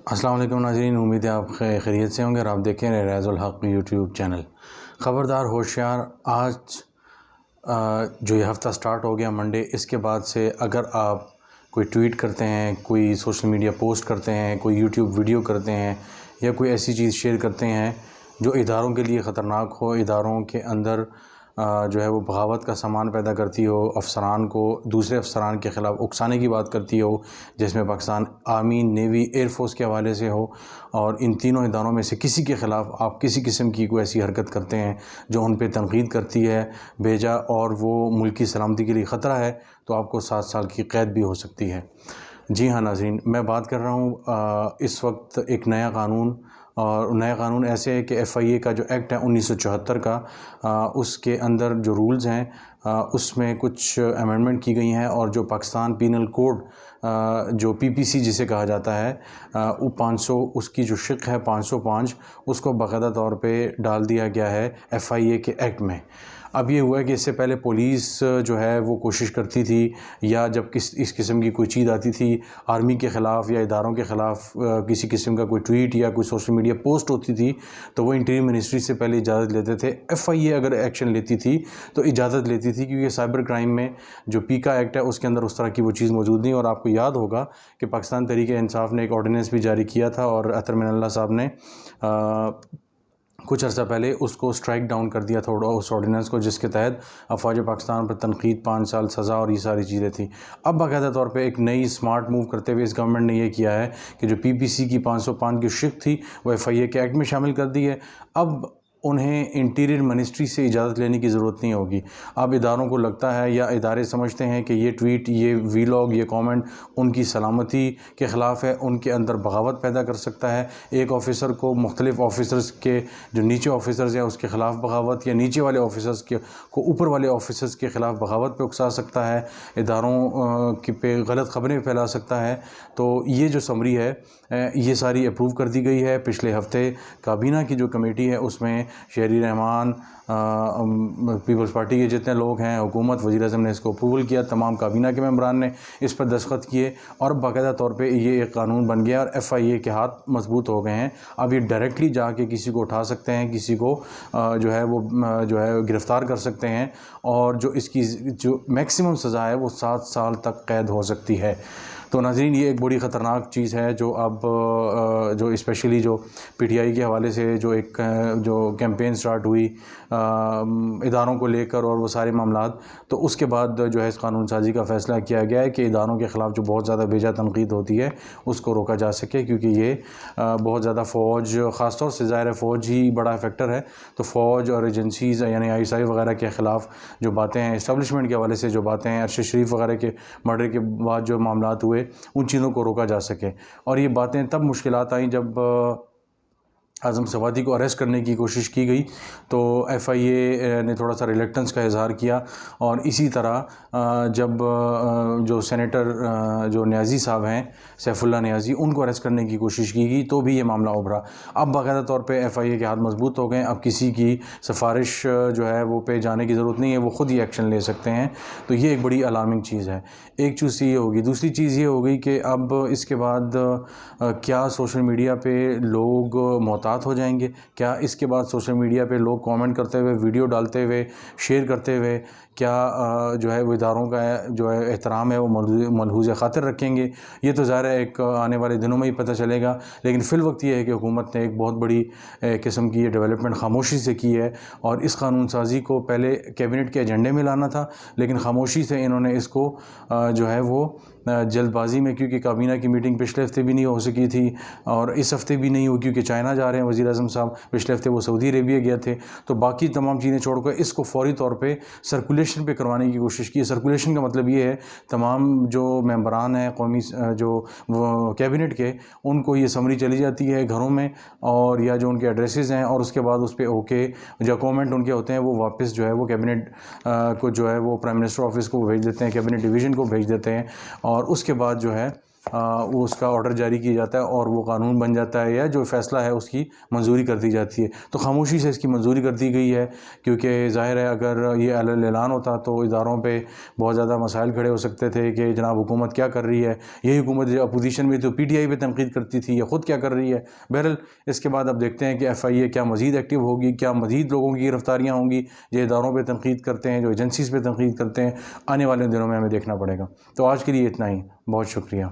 السلام علیکم ناظرین، امید ہے آپ خیریت سے ہوں گے اور آپ دیکھیں ریاض الحق یوٹیوب چینل۔ خبردار ہوشیار، آج جو یہ ہفتہ سٹارٹ ہو گیا منڈے، اس کے بعد سے اگر آپ کوئی ٹویٹ کرتے ہیں، کوئی سوشل میڈیا پوسٹ کرتے ہیں، کوئی یوٹیوب ویڈیو کرتے ہیں یا کوئی ایسی چیز شیئر کرتے ہیں جو اداروں کے لیے خطرناک ہو، اداروں کے اندر جو ہے وہ بغاوت کا سامان پیدا کرتی ہو، افسران کو دوسرے افسران کے خلاف اکسانے کی بات کرتی ہو، جس میں Pakistan army, navy, air force کے حوالے سے ہو، اور ان تینوں اداروں میں سے کسی کے خلاف آپ کسی قسم کی کوئی ایسی حرکت کرتے ہیں جو ان پہ تنقید کرتی ہے بیجا اور وہ ملک کی سلامتی کے لیے خطرہ ہے، تو آپ کو 7 سال کی قید بھی ہو سکتی ہے۔ جی ہاں ناظرین، میں بات کر رہا ہوں اس وقت ایک نیا قانون، اور نیا قانون ایسے ہے کہ FIA کا جو ایکٹ ہے 1974 کا، اس کے اندر جو رولز ہیں اس میں کچھ امینڈمنٹ کی گئی ہیں، اور جو پاکستان پینل کوڈ جو PPC جسے کہا جاتا ہے، وہ 500 اس کی جو شق ہے 505، اس کو باقاعدہ طور پہ ڈال دیا گیا ہے FIA کے ایکٹ میں۔ اب یہ ہوا ہے کہ اس سے پہلے پولیس جو ہے وہ کوشش کرتی تھی، یا جب اس قسم کی کوئی چیز آتی تھی آرمی کے خلاف یا اداروں کے خلاف، کسی قسم کا کوئی ٹویٹ یا کوئی سوشل میڈیا پوسٹ ہوتی تھی، تو وہ انٹیریئر منسٹری سے پہلے اجازت لیتے تھے۔ FIA اگر ایکشن لیتی تھی تو اجازت لیتی تھی، کیونکہ سائبر کرائم میں جو PICA ایکٹ ہے اس کے اندر اس طرح کی وہ چیز موجود نہیں۔ اور آپ کو یاد ہوگا کہ پاکستان تحریک انصاف نے ایک آرڈیننس بھی جاری کیا تھا، اور اطہر من اللہ صاحب نے کچھ عرصہ پہلے اس کو سٹرائک ڈاؤن کر دیا تھا، اس آرڈیننس کو، جس کے تحت افواج پاکستان پر تنقید، 5 سال سزا اور یہ ساری چیزیں تھیں۔ اب باقاعدہ طور پہ ایک نئی سمارٹ موو کرتے ہوئے اس گورنمنٹ نے یہ کیا ہے کہ جو PPC کی 505 کی شق تھی وہ FIA کے ایکٹ میں شامل کر دی ہے۔ اب انہیں انٹیریئر منسٹری سے اجازت لینے کی ضرورت نہیں ہوگی۔ اب اداروں کو لگتا ہے یا ادارے سمجھتے ہیں کہ یہ ٹویٹ، یہ ویلاگ، یہ کامنٹ ان کی سلامتی کے خلاف ہے، ان کے اندر بغاوت پیدا کر سکتا ہے، ایک آفیسر کو مختلف آفیسرز کے جو نیچے آفیسرز ہیں اس کے خلاف بغاوت، یا نیچے والے آفیسرز کو اوپر والے آفیسرز کے خلاف بغاوت پہ اکسا سکتا ہے، اداروں پہ غلط خبریں پھیلا سکتا ہے۔ تو یہ جو سمری ہے یہ ساری اپروو کر دی گئی ہے۔ پچھلے ہفتے کابینہ کی جو کمیٹی ہے اس میں شہری رحمان، پیپلز پارٹی کے جتنے لوگ ہیں، حکومت، وزیر اعظم نے اس کو اپروول کیا، تمام کابینہ کے ممبران نے اس پر دستخط کیے، اور باقاعدہ طور پہ یہ ایک قانون بن گیا، اور FIA کے ہاتھ مضبوط ہو گئے ہیں۔ اب یہ ڈائریکٹلی جا کے کسی کو اٹھا سکتے ہیں، کسی کو جو ہے وہ گرفتار کر سکتے ہیں، اور جو اس کی جو میکسیمم سزا ہے وہ 7 سال تک قید ہو سکتی ہے۔ تو ناظرین، یہ ایک بڑی خطرناک چیز ہے جو اب جو اسپیشلی جو PTI کے حوالے سے جو کیمپین سٹارٹ ہوئی اداروں کو لے کر اور وہ سارے معاملات، تو اس کے بعد جو ہے اس قانون سازی کا فیصلہ کیا گیا ہے کہ اداروں کے خلاف جو بہت زیادہ بیجا تنقید ہوتی ہے اس کو روکا جا سکے، کیونکہ یہ بہت زیادہ فوج، خاص طور سے ظاہر ہے فوج ہی بڑا فیکٹر ہے، تو فوج اور ایجنسیز یعنی ISI وغیرہ کے خلاف جو باتیں ہیں، اسٹیبلشمنٹ کے حوالے سے جو باتیں ہیں، ارشد شریف وغیرہ کے مرڈر کے بعد جو معاملات ہوئے، ان چیزوں کو روکا جا سکے۔ اور یہ باتیں تب مشکلات آئیں جب اعظم سوادی کو اریسٹ کرنے کی کوشش کی گئی، تو FIA نے تھوڑا سا ریلیکٹنس کا اظہار کیا، اور اسی طرح جب جو سینیٹر جو نیازی صاحب ہیں، سیف اللہ نیازی، ان کو اریسٹ کرنے کی کوشش کی گئی تو بھی یہ معاملہ ابھرا۔ اب باقاعدہ طور پہ FIA کے ہاتھ مضبوط ہو گئے، اب کسی کی سفارش جو ہے وہ پہ جانے کی ضرورت نہیں ہے، وہ خود ہی ایکشن لے سکتے ہیں۔ تو یہ ایک بڑی الارمنگ چیز ہے۔ ایک چیز یہ ہوگی، دوسری چیز یہ ہوگی کہ اب اس کے بعد کیا سوشل میڈیا پہ لوگ محتاط ہو جائیں گے؟ کیا اس کے بعد سوشل میڈیا پہ لوگ کامنٹ کرتے ہوئے، ویڈیو ڈالتے ہوئے، شیئر کرتے ہوئے، کیا جو ہے وہ اداروں کا جو ہے احترام ہے وہ ملحوظ خاطر رکھیں گے؟ یہ تو ظاہر ہے ایک آنے والے دنوں میں ہی پتہ چلے گا، لیکن فی الوقت یہ ہے کہ حکومت نے ایک بہت بڑی قسم کی یہ ڈیولپمنٹ خاموشی سے کی ہے، اور اس قانون سازی کو پہلے کیبنٹ کے ایجنڈے میں لانا تھا، لیکن خاموشی سے انہوں نے اس کو جو ہے وہ جلد بازی میں، کیونکہ کابینہ کی میٹنگ پچھلے ہفتے بھی نہیں ہو سکی تھی، اور اس ہفتے بھی نہیں ہوئی کیونکہ چائنا جا رہے ہیں وزیر اعظم صاحب، پچھلے ہفتے وہ سعودی عربیہ گئے تھے، تو باقی تمام چیزیں چھوڑ کر اس کو فوری طور پہ سرکولیشن پہ کروانے کی کوشش کی ہے۔ سرکولیشن کا مطلب یہ ہے تمام جو ممبران ہیں قومی جو کیبنٹ کے، ان کو یہ سمری چلی جاتی ہے گھروں میں، اور یا جو ان کے ایڈریسز ہیں، اور اس کے بعد اس پہ اوکے جو کامنٹ ان کے ہوتے ہیں وہ واپس جو ہے وہ کیبنٹ کو جو ہے وہ پرائم منسٹر آفس کو بھیج دیتے ہیں، کیبنٹ ڈویژن کو بھیج دیتے ہیں، اور اس کے بعد جو ہے وہ اس کا آرڈر جاری کیا جاتا ہے اور وہ قانون بن جاتا ہے، یا جو فیصلہ ہے اس کی منظوری کر دی جاتی ہے۔ تو خاموشی سے اس کی منظوری کر دی گئی ہے، کیونکہ ظاہر ہے اگر یہ اعلان ہوتا تو اداروں پہ بہت زیادہ مسائل کھڑے ہو سکتے تھے کہ جناب حکومت کیا کر رہی ہے۔ یہی حکومت جو اپوزیشن میں تو پی ٹی آئی پہ تنقید کرتی تھی، یہ خود کیا کر رہی ہے۔ بہرحال اس کے بعد اب دیکھتے ہیں کہ ایف آئی اے کیا مزید ایکٹیو ہوگی، کیا مزید لوگوں کی گرفتاریاں ہوں گی جو اداروں پہ تنقید کرتے ہیں، جو ایجنسیز پہ تنقید کرتے ہیں۔ آنے والے دنوں میں ہمیں دیکھنا پڑے گا۔ تو آج کے لیے اتنا ہی، بہت شکریہ۔